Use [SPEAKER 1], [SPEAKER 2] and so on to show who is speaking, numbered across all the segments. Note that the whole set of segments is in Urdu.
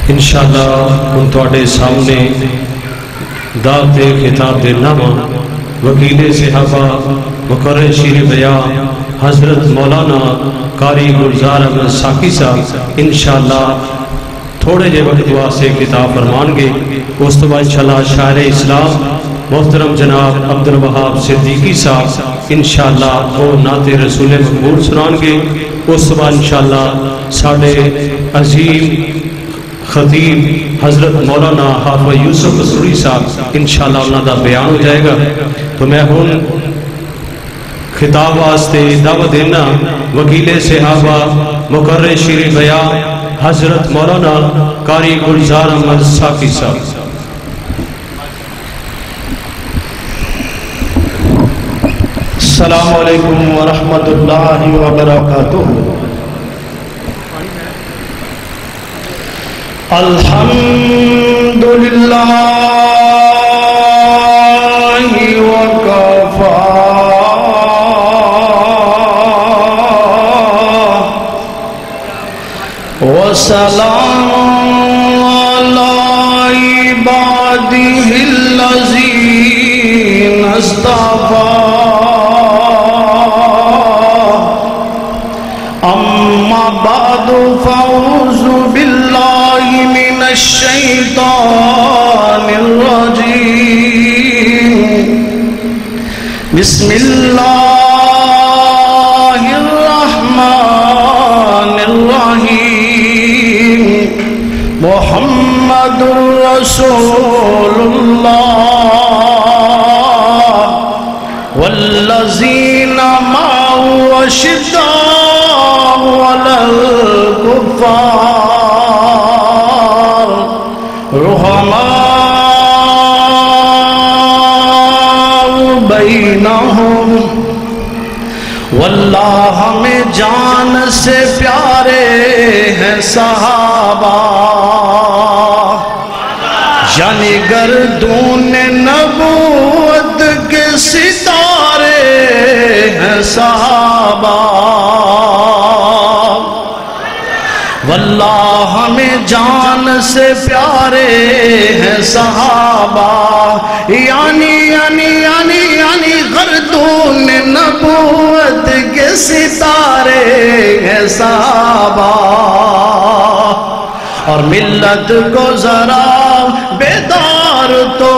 [SPEAKER 1] انشاءاللہ ہم تواڈے سامنے دعوت خطاب دینا وا وکیل صحابہ مقرر شیر بیان حضرت مولانا قاری گلزار احمد ساقی صاحب انشاءاللہ تھوڑے جے وقت واسطے خطاب فرمان گے. اس تو بعد انشاءاللہ شاعر اسلام محترم جناب عبدالوہاب صدیقی صاحب انشاءاللہ وہ نعت رسول مقبول سنان گے. اس تو بعد انشاءاللہ ساڈے عظیم خطیب حضرت مولانا حافظ یوسف مسروری صاحب انشاءاللہ انہاں دا بیان ہو جائے گا. تو میں ہن خطاب واسطے دعوت دینا وکیل صحابہ مقرر شیر بیان حضرت مولانا قاری گلزار احمد ساقی صاحب.
[SPEAKER 2] السلام علیکم ورحمۃ اللہ وبرکاتہ. الحمدللہ وکفا وسلام علی عبادہ الذین اصطفیٰ. اما بعد فاعوذ باللہ من الشیطان الرجیم. بسم اللہ الرحمن الرحیم. محمد رسول اللہ والذین معه أشداء على الكفار رحماء بینہم. واللہ ہمیں جان سے پیارے ہیں صحابہ یعنی گردون نبوت کے ستارے ہیں صحابہ. واللہ ہمیں جان سے پیارے ہیں صحابہ یعنی گردون نبوت کے ستارے ہیں صحابہ. اور ملت کو ذرا بیدار تو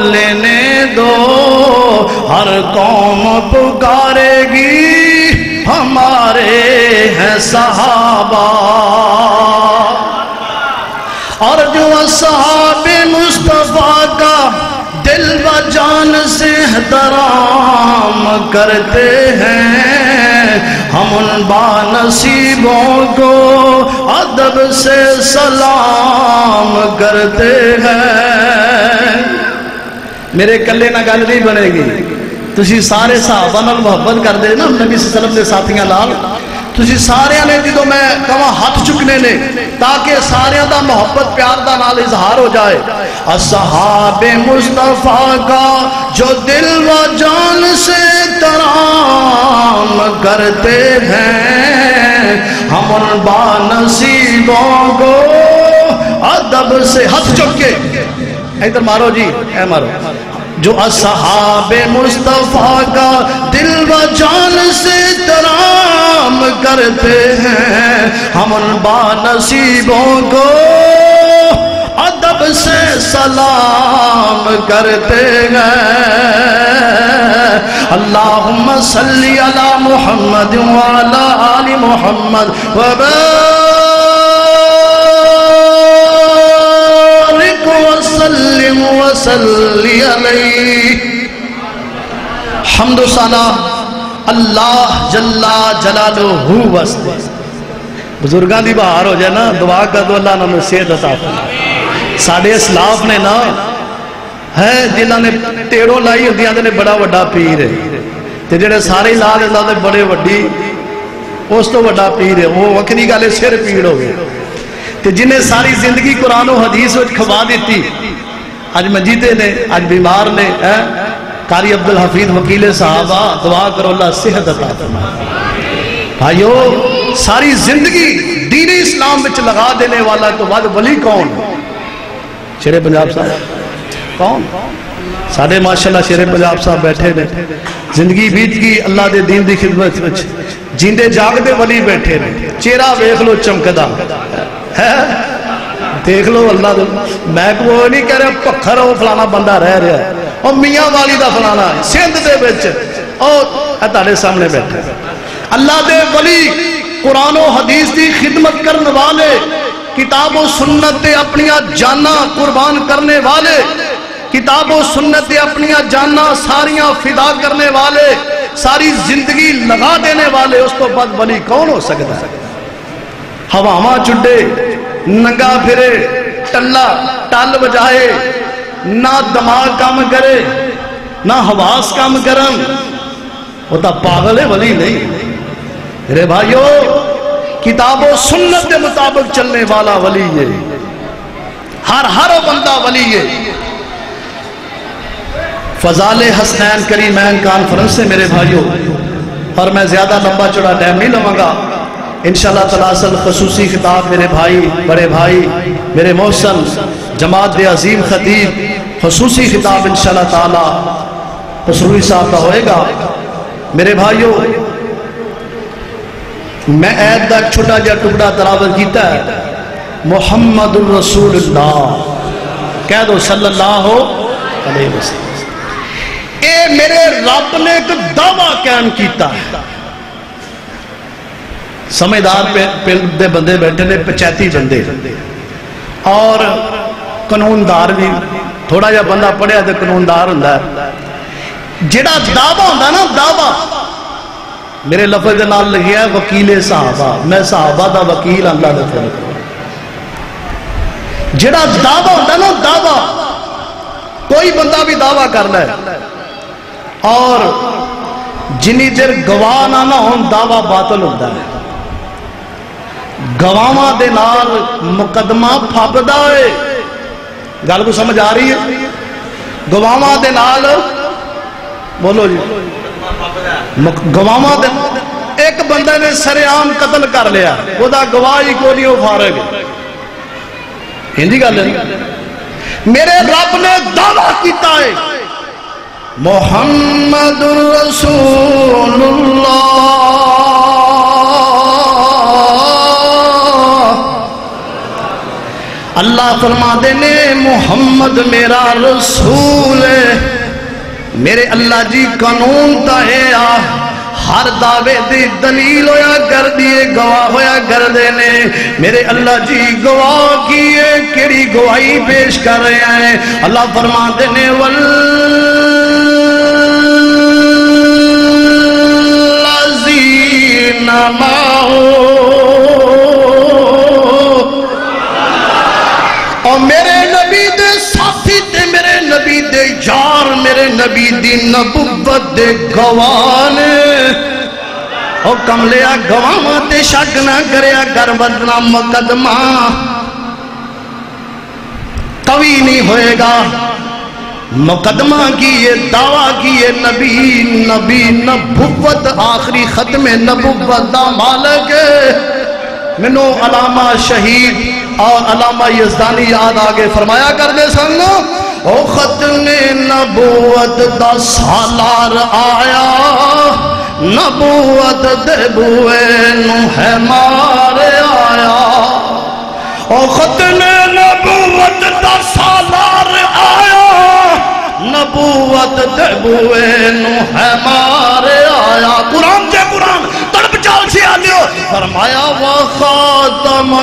[SPEAKER 2] لینے دو ہر قوم پکارے گی ہمارے ہیں صحابہ. اور جو اصحاب مصطفیٰ کا دل و جان سے احترام کرتے ہیں ہم ان بانصیبوں کو ادب سے سلام کرتے ہیں. میرے کلے نہ گل نہیں بنے گی. تسی سارے صحابہ نال محبت کر دے نا نبی صلی اللہ علیہ وسلم دے ساتھیاں لال. تسی سارے نے جدو میں کہاں ہاتھ چکنے نے تاکہ سارے دا محبت پیار دا نال اظہار ہو جائے. اصحاب مصطفیٰ کا جو دل و جان سے ترام کرتے ہیں ہم ان بانصیبوں کو ادب سے ہاتھ چک کے ادھر مارو جی اے مارو. جو اصحاب مصطفیٰ کا دل و جان سے ترام کرتے ہیں ہم ان بانصیبوں کو ادب سے سلام کرتے ہیں. اللہم صلی علی محمد وعلی آل محمد وبارک وسلم وصلی علیہ. حمد و ثنا اللہ جل جلالہ واسطے. بزرگاں دی بہار ہو جائے نا دعا کر دو اللہ نے صحت عطا فرمائے. ساڑھے اسلاف نے نا ہے جنہاں نے تیڑوں لائی ہوندیاں نے بڑا وڈا پیر ہے تے جڑے سارے لا دیندے نے بڑے وڈی اس تو وڈا پیر ہے. وہ وکری گالے سر پیڑ ہو گئے تے جنہیں ساری زندگی قرآن و حدیث وچ کھوا دیتی آج مجیدے نے آج بیمار نے قاری عبدالحفیظ وکیل صحابہ دعا کرو اللہ صحت عطا فرمائے. بھائیو ساری زندگی دین اسلام وچ لگا دینے والا تو ود ولی کون؟ شیر پنجاب صاحب کون؟ ساڑھے ماشاءاللہ شیر پنجاب صاحب بیٹھے نے زندگی بیت کی اللہ دے دین دی خدمت وچ جیندے جاگ دے ولی بیٹھے نے چہرہ ویکھ لو چمکدا ہے دیکھ لو اللہ دے میں کوئی نہیں کہہ رہا پکھر ہو فلانا بندہ رہ رہا ہے اور میاں والی دا فلانا سندھ دے وچ اور تہاڈے سامنے بیٹھے اللہ دے ولی قرآن و حدیث دی خدمت کرنے والے کتاب و سنت دے اپنی جانا قربان کرنے والے کتاب و سنت دے اپنی جانا ساریاں فدا کرنے والے ساری زندگی لگا دینے والے اس تو بعد ولی کون ہو سکتا ہے؟ ہواواں چڈے ننگا پھرے ٹلا ٹل بجائے نہ دماغ کام کرے نہ حواس کام کرن وہ تا پاگل ہے ولی نہیں میرے بھائیو کتاب و سنت کے مطابق چلنے والا ولی ہے ہر بندہ ولی ہے فضال حسنین کریمین کانفرنس سے میرے بھائیو اور میں زیادہ لمبا چڑا ٹائم نہیں لوں گا انشاءاللہ تعالی خصوصی خطاب میرے بھائی بڑے بھائی میرے محسن جماعت دے عظیم خطیب خصوصی خطاب انشاءاللہ تعالی قصوری صاحب کا ہوئے گا میرے بھائیو میں عید دا چھوٹا جا ٹکڑا تلاوت کیتا ہے محمد الرسول اللہ کہہ دو صلی اللہ علیہ وسلم اے میرے رب نے ایک دعویٰ قائم کیتا ہے سمجھدار پنڈ دے بندے بیٹھے نے پچیتی بندے اور قانوندار بھی تھوڑا جا بندہ پڑھیا تو قانوندار ہوندا ہے جڑا دعویٰ ہوندا نا دعویٰ میرے لفظ دے نال لگیا ہے وکیل صحابہ میں صحابہ دا وکیل اللہ دے فرق جڑا دعویٰ ہوندا نا دعویٰ کوئی بندہ بھی دعویٰ کرنا ہے اور جنی دیر گواہ نہ ہون دعویٰ باطل ہوتا ہے گواہاں دے نال مقدمہ پھاپدا ہے گل کو سمجھ آ رہی ہے گواہاں دے نال بولو جی گواہاں دے ایک بندے نے سرعام قتل کر لیا وہ دا گواہی کو نہیں ہو فارغ ہندی گل ہے میرے رب نے دعویٰ کیتا ہے محمد رسول اللہ اللہ فرما دینے محمد میرا رسول ہے میرے اللہ جی قانون تا ہے ہر دعوے دی دلیل ہویا کر دیے گواہ ہویا کر دینے میرے اللہ جی گواہ کیے کیڑی گواہی پیش کر رہے ہیں اللہ فرما دینے والذین معه اور میرے نبی دے ساتھی تے میرے نبی دے یار میرے نبی دی نبوت دے گوانے او کملیا گواہ تے شک نہ کریا کر ورنہ مقدمہ قوی نہیں ہوئے گا مقدمہ کیے دعویٰ کیے نبی نبوت آخری ختم نبوت دا مالک منو علامہ شہید اور علامہ یزدانی یاد آگے فرمایا کر دے سنگو او ختم نبوت دا سالار آیا نبوت دے بوئے نو ہے مارے آیا او ختم نبوت دا سالار آیا نبوت دے بوئے نو ہے مارے آیا قرآن تے قرآن تڑپ چال سے آلیو فرمایا وخاتم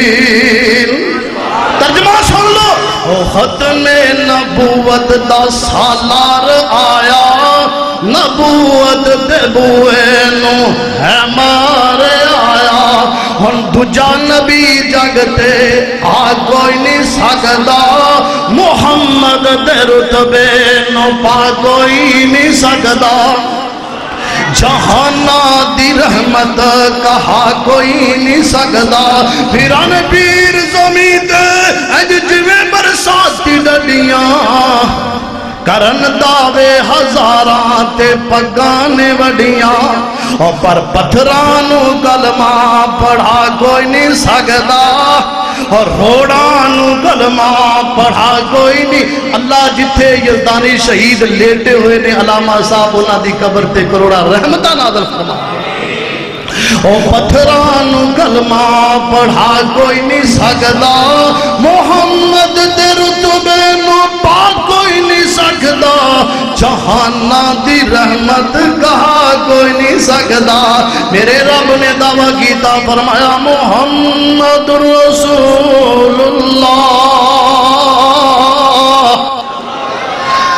[SPEAKER 2] النبیین ترجمہ سن لو او ختم نبوت دا سالار آیا نبوت دے بوئے نو ہے مارے آیا ہن دجا نبی جگتے آ کوئی نہیں سکتا محمد دے رتبے نو پا کوئی نہیں سکتا جہانا دی رحمت کہا کوئی نہیں سکتا پھران پیر زمین دے اج جویں برسات کی ڈڈیاں کرن دعوے ہزاراں تے پگانے وڈیاں اور پر پتھرانو کلمہ پڑھا کوئی نہیں سکدا اور روڑانو کلمہ پڑھا کوئی نہیں. اللہ جتھے یزدانی شہید لیٹے ہوئے نے علامہ صاحب انہاں دی قبر تے کروڑا رحمتہ نازل فرما. او پتھرانو کلمہ پڑھا کوئی نہیں سکدا محمد دے رتبے نو پا کوئی نہیں سکدا جہانہ دی رحمت کہا کوئی نہیں سکدا. میرے رب نے دعویٰ کیتا فرمایا محمد رسول اللہ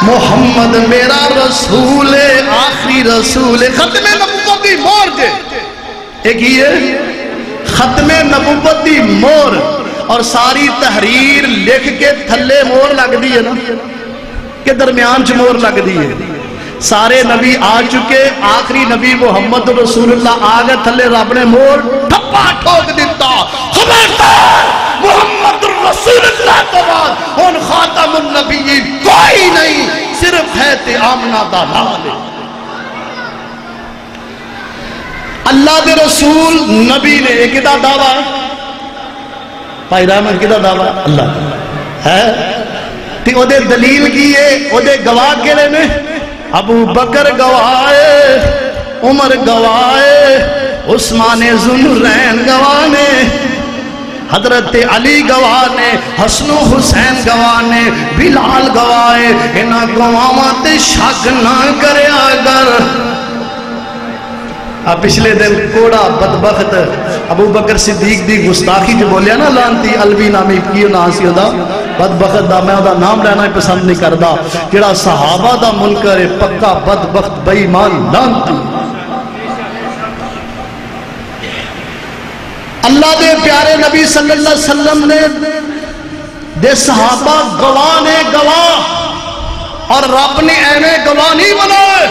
[SPEAKER 2] محمد میرا رسول آخری رسول ختم نبوت دی مور جے ایک یہ ختم نبوت دی مور اور ساری تحریر لکھ کے تھلے مور لگ دی ہے نا کہ درمیان چ مور لگ دی ہے. سارے نبی آ چکے آخری نبی محمد رسول اللہ آگے تھلے رب نے مور ٹھپا ٹھوک دیتا خبردار محمد رسول اللہ تو بعد ان خاتم النبی کوئی نہیں صرف ہے تے آمنہ دا لال. اللہ دے رسول نبی نے ایک دا دعویٰ ہے بھائی رحمت کی دا دعویٰ اللہ ہے تی او دے دلیل کیے او دے گواہ کرے میں ابو بکر گواہے عمر گواہے عثمان ذوالنورین گواہ نے حضرت علی گواہ نے حسن و حسین گواہ نے بلال گواہے انہاں گواہاں تے شک نہ کرے اگر. اب پچھلے دن کوڑا بدبخت ابو بکر صدیق دی گستاخی جو بولیا نا لانتی الوی نامی کیوں نہ سی دا بدبخت دا میں دا نام لینا ہی پسند نہیں کردا جڑا صحابہ دا منکر ہے پکا بدبخت بے ایمان لانتی. اللہ دے پیارے نبی صلی اللہ علیہ وسلم نے دے صحابہ گواہ نے گواہ اور رب نے ایویں گواہ نہیں بنائے.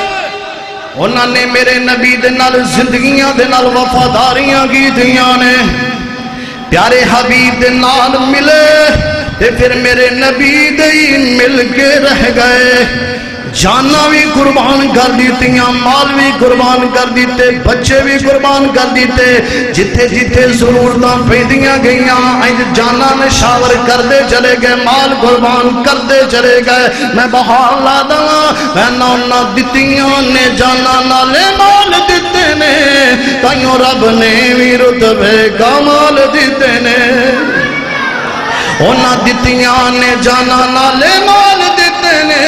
[SPEAKER 2] انہوں نے میرے نبی دے نال زندگیاں دے نال وفاداریاں کی دیاں نے پیارے حبیب دے نال ملے تے پھر میرے نبی دے مل کے رہ گئے. جانا بھی قربان کر دیتیاں مال بھی قربان کر دیتے بچے بھی قربان کر دیتے جتھے جتھے ضرورتاں پیدیاں گئیاں جانا نشاور کر دے چلے گئے مال قربان کر دے چلے گئے. میں بہار لا داں میں نہ دیتیاں نے جانا نالے مال دیتے نے تائیوں رب نے بھی رتبے کمال دیتے نے اونا دیتیاں نے جانا نالے مال دیتے نے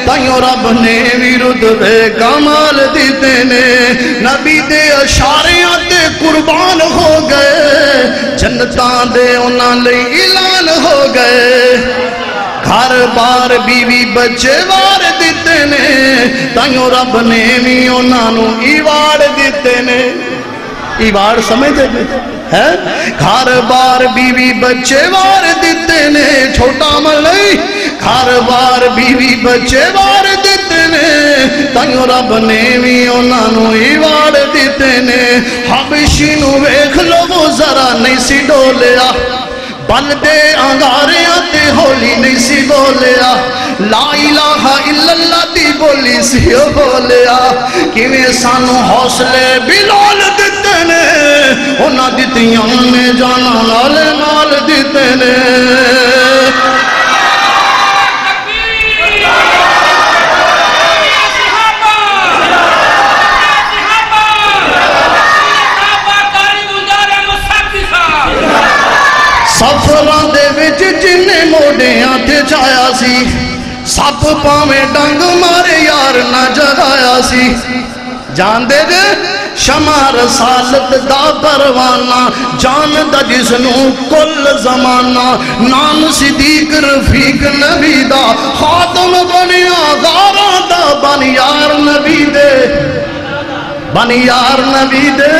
[SPEAKER 2] تائیوں رب نے بھی رتبے کمال دیتے نے. نبی دے اشاریاں تے قربان ہو گئے جنتاں دے اونا لئی اعلان ہو گئے. گھر بار بیوی بچے وار دیتے نے تائیوں رب نے بھی اونا نو ایوار دیتے نے. ایوار سمجھے ہے گھر بار بیوی بچے وار دیتے نے چھوٹا عمل نہیں گھر بار بیوی بچے وار دیتے نے تائیوں رب نے بھی انہاں نو ایوار دیتے نے. حبشی نو ویکھ لو وہ ذرا نہیں سی ڈولیا بلدے انگاریاں تے ہولی نہیں سی بولیا لا الہ الا اللہ دی بولی سی بولیا کیویں سانو حوصلے بلال دیتے نے انہاں دیتیاں نے جانا نال نال دیتے نے. سفران دے وچ جنہیں موڑیاں تے جایا سی سپ پاویں ڈنگ مارے یار نہ جگایا سی. جان دے دے شمع رسالت دا پروانہ جان دا جسنو کل زمانہ نام صدیق رفیق نبی دا خاتم بنیا غاراں دا بنیار نبی دے بنیار نبی دے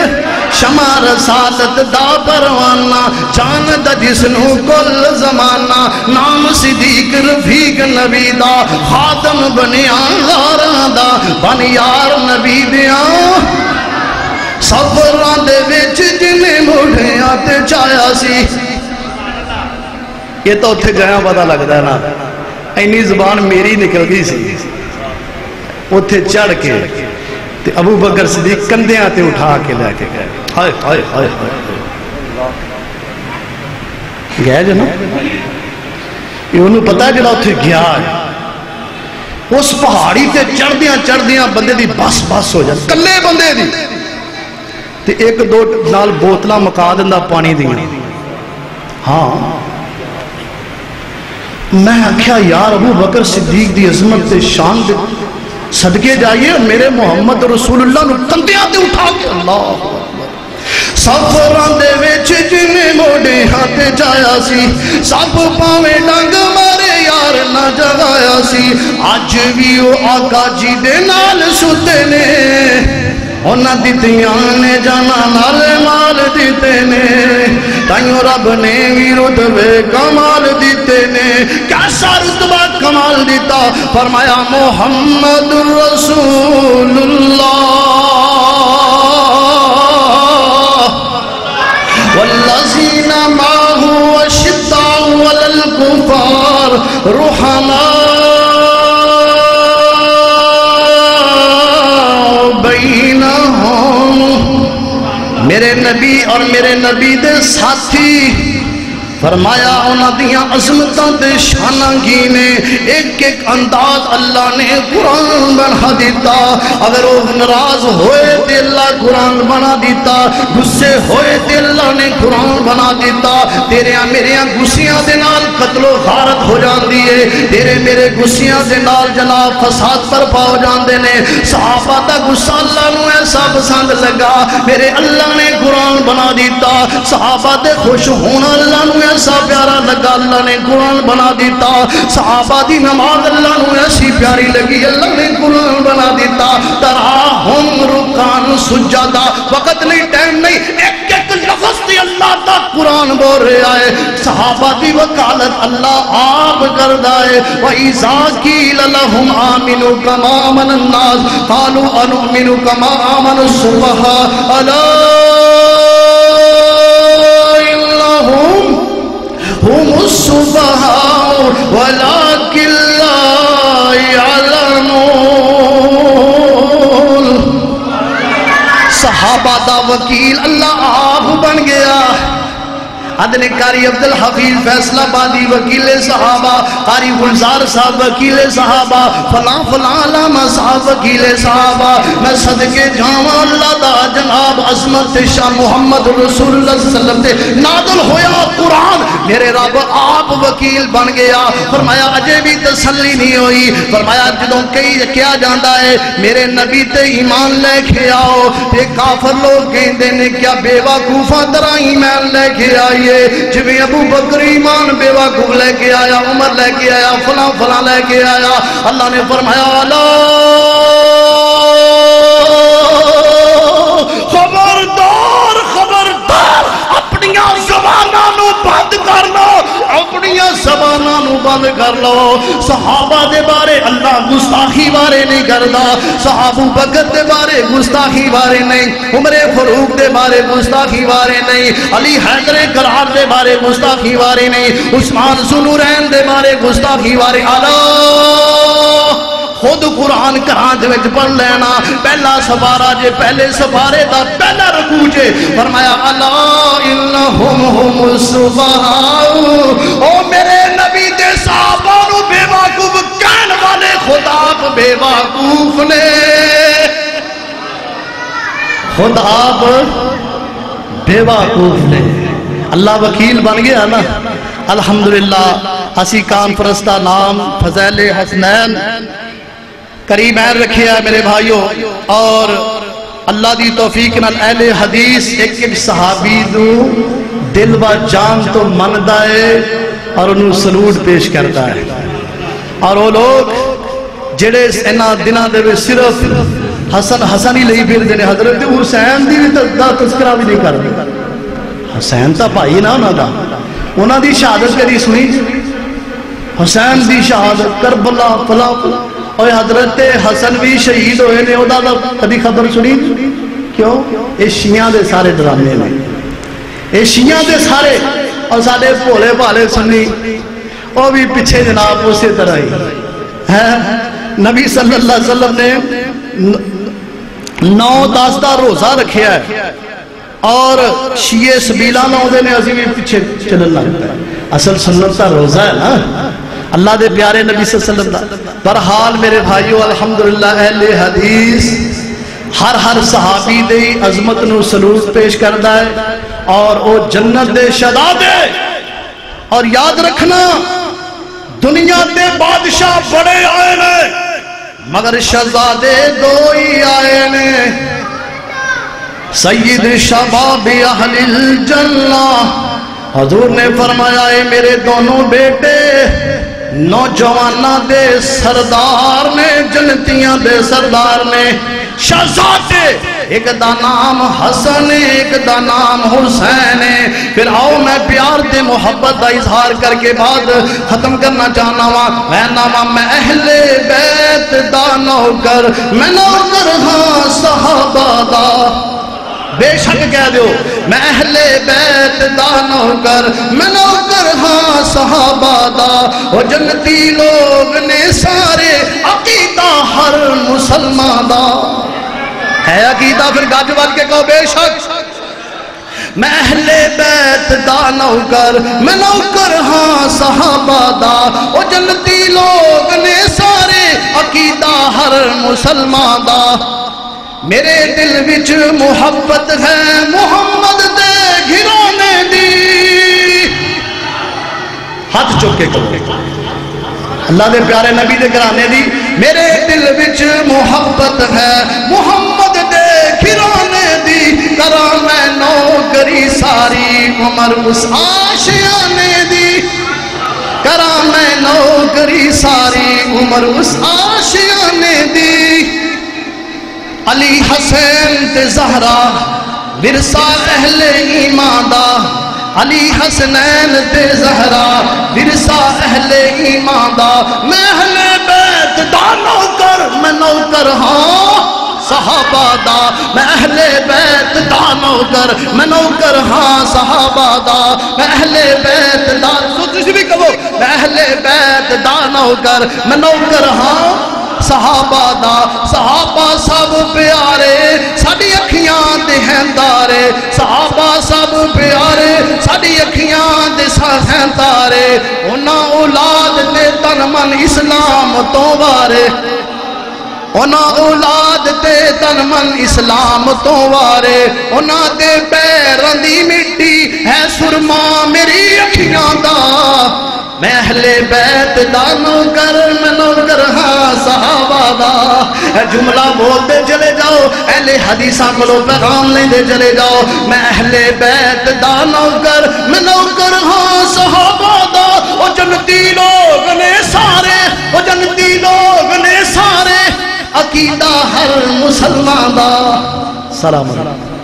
[SPEAKER 2] شمع رسالت دا پروانہ جان دا جسنو کل زمانہ نام صدیق رفیق نبی دا خاتم بنیا غاراں دا بنیار نبی دیا. سفران دے وچ جنہیں موڑیاں تے چایا سی یہ تو اتھے گیا پتہ لگتا ہے نا اینی زبان میری نکل گئی سی اتھے چڑھ کے تے ابو بکر صدیق کندیاں تے اٹھا کے لے کے گئے ہائے ہائے ہائے ہائے گئے جو نا یہ انہوں پتا ہے جڑا اتھے گیا ہے اس پہاڑی تے چڑھ دیاں بندے دی بس بس ہو جائے کلے بندے دی تے ایک دو نال بوتلا مکا دندہ پانی دیاں ہاں میں آکھیا یار ابو بکر صدیق دی عظمت تے شان دے صدقے جائیے میرے محمد رسول اللہ نو کندیاں تے اٹھا کے اللہ سفران دے ویچ جنہیں موڑے ہاتھے جایا سی سب پاویں ڈنگ مارے یار نہ جگایا سی آج بھی وہ آقا جی دے نال ستے نے اونا دیتیاں نے جانا نال مال دیتے نے تائیوں رب نے بھی رتبے کمال دیتے نے کیسا رتبہ کمال دیتا فرمایا محمد رسول اللہ والذین معه اشداء علی الکفار رحماء بینہم میرے نبی اور میرے نبی دے ساتھی فرمایا اونا دیاں عظمتاں دے شانہ گینے ایک ایک انداز اللہ نے قرآن بنا دیتا اگر وہ ناراض ہوئے تے اللہ قرآن بنا دیتا غصے ہوئے تے اللہ نے قرآن بنا دیتا تیرے میرے غصیاں دے نال قتل و غارت ہو جان دیئے تیرے میرے غصیاں دے نال جناب فساد پر پاؤ جان دینے صحابہ دا غصہ اللہ نو ایسا پسند لگا میرے اللہ نے قرآن بنا دیتا صحابہ دے خوش ہونا اللہ نو ایسا پیارا لگا اللہ نے قرآن بنا دیتا صحابہ دی نماز اللہ نو ایسی پیاری لگی اللہ نے قرآن بنا دیتا تراہم رکان سجادہ وقت نہیں ٹائم نہیں ایک ایک لفظ دی اللہ دا قرآن بول رہے آئے صحابہ دی وکالت اللہ آپ کردائے وَإِذَا قِيلَ لَهُمْ آمِنُوا كَمَا آمَنَ النَّاسُ قَالُوا أَنُؤْمِنُ كَمَا آمَنَ السُّفَهَاءُ أَلَا إِنَّهُمْ هُمُ السُّفَهَاءُ وَلَكِنْ لَا يَعْلَمُونَ صحابہ دا وکیل اللہ آپ بن گیا عدن قاری عبدالحفیظ فیصلہ بادی وکیل صحابہ قاری گلزار صاحب وکیل صحابہ فلاں فلاں علامہ صاحب وکیل صحابہ میں صدقے جاواں اللہ دا جناب عظمت شاہ محمد رسول اللہ صلی اللہ علیہ وسلم تے نازل ہویا قرآن میرے رب آپ وکیل بن گیا فرمایا اجے بھی تسلی نہیں ہوئی فرمایا جدوں کئی کیا جاندہ ہے میرے نبی تے ایمان لے کے آؤ تے کافر لوگ کہندے نے کیا بیوہ کوفہ درہ ایمان لے کے آئی جبیں ابو بکر ایمان بیوقوف لے کے آیا عمر لے کے آیا فلاں فلاں لے کے آیا اللہ نے فرمایا خبردار خبردار اپنیاں زباناں نو بند کر لو اپنیاں زباناں نو بند کر لو صحابہ دے بارے اللہ گستاخی بارے نہیں کردا صحابہ بکر دے بارے گستاخی بارے نہیں عمر فاروق دے بارے گستاخی بارے نہیں علی حیدر کرار دے بارے گستاخی بارے نہیں عثمان ذوالنورین دے بارے گستاخی بارے خود قرآن کرانچ وچ پڑھ لینا پہلا سفارہ جے پہلے سفارے دا پہلا رکوع جے فرمایا الا انہم ہم السفہاء او میرے نبی دے صحابہ نو بے وقوف کہن والے خود آپ بے وقوف نے خود آپ بے وقوف نے اللہ وکیل بن گیا نا الحمدللہ اسی کانفرنس دا نام فضائل حسنین کریمین رکھے ہیں میرے بھائیوں اور اللہ دی توفیق نال اہل حدیث ایک ایک صحابی دو دل و جان تو من دائے اور انہوں سلوٹ پیش کرتا ہے اور وہ لوگ جڑے انہا دنہ دے صرف حسن ہی لئی پھر دینے حضرت حسین دی دا تذکرہ بھی نہیں کر دی حسین تا پائی نا انہا دی شہادت کری سنی حسین دی شہادت کربلا فلا اور حضرت حسن بھی شہید ہوئے نے ادا کبھی خبر سنی کیوں یہ شیعہ دے سارے ڈرامے میں یہ شیعہ دے سارے اور سارے بھولے بھالے سنی وہ بھی پیچھے جناب اسی طرح ہی ہے. نبی صلی اللہ علیہ وسلم نے 9-10 دا روزہ رکھیا ہے اور شیعہ سبیلہ میں ہوتے نے اسی بھی پیچھے چلن لگتا ہے. اصل سنت کا روزہ ہے نا اللہ دے پیارے نبی صلی اللہ علیہ وسلم دا. برحال میرے بھائیو الحمدللہ اہل حدیث ہر صحابی دے عظمت نو سلوک پیش کردا ہے اور او جنت دے شہزادے. اور یاد رکھنا دنیا دے بادشاہ بڑے آئے نے مگر شہزادے دو ہی آئے نے. سید شباب اہل الجنہ حضور نے فرمایا اے میرے دونوں بیٹے نوجوانہ دے سردار نے جنتیاں دے سردار نے شہزادے. ایک دا نام حسن ایک دا نام حسین. پھر آؤ میں پیار دے محبت دا اظہار کر کے بعد ختم کرنا چاہنا ہوں. میں نام میں اہل بیت دا نوکر میں نوکر ہاں صحابہ دا. بے شک کہہ دیو میں اہل بیت دا نوکر میں نوکر ہاں صحابہ دا. وہ جنتی لوگ نے سارے عقیدہ ہر مسلمان دا ہے. عقیدہ پھر گاج بات کے کہو بے شک میں اہل بیت دا نوکر میں نوکر ہاں صحابہ دا. وہ جنتی لوگ نے سارے عقیدہ ہر مسلمان دا. میرے دل وچ محبت ہے محمد دے گھرانے دی. ہاتھ چوک کے کہو اللہ دے پیارے نبی دے گھرانے دی. میرے دل وچ محبت ہے محمد دے گھرانے دی. کراں میں نوکری ساری عمر اس آشیانے دی. کراں میں نوکری ساری عمر اس آشیانے دی. علی حسین تے زہرا ورثہ اہل ایمان دا. علی حسنین تے زہرا ورثہ اہل ایمان دا. میں اہل بیت دا نوکر میں نوکر ہاں صحابہ دا. میں اہل بیت دا نوکر میں نوکر ہاں صحابہ دا. میں اہل بیت دا تسی بھی کہو میں اہل بیت دا نوکر میں نوکر ہاں صحابہ دا. صحابہ سب پیارے ساڈی اکھیاں دے ہندارے. صحابہ سب پیارے ساڈی اکھیاں دے ہندارے. انہاں اولاد تے تن من اسلام تو وارے. انہاں اولاد تے تن من اسلام تو وارے. انہاں دے پیراں دی مٹی ہے سرما میری اکھیاں دا. میں اہل بیت دا نوکر میں نوکر ہاں صحابہ دا. جملہ بولتے چلے جاؤ اہل حدیثاں کو پیغام لیندے چلے جاؤ. میں اہل بیت دا نوکر میں نوکر ہاں صحابہ دا. وہ جنتی لوگ نے سارے وہ جنتی لوگ نے سارے عقیدہ ہر مسلمان دا. سلام علیکم.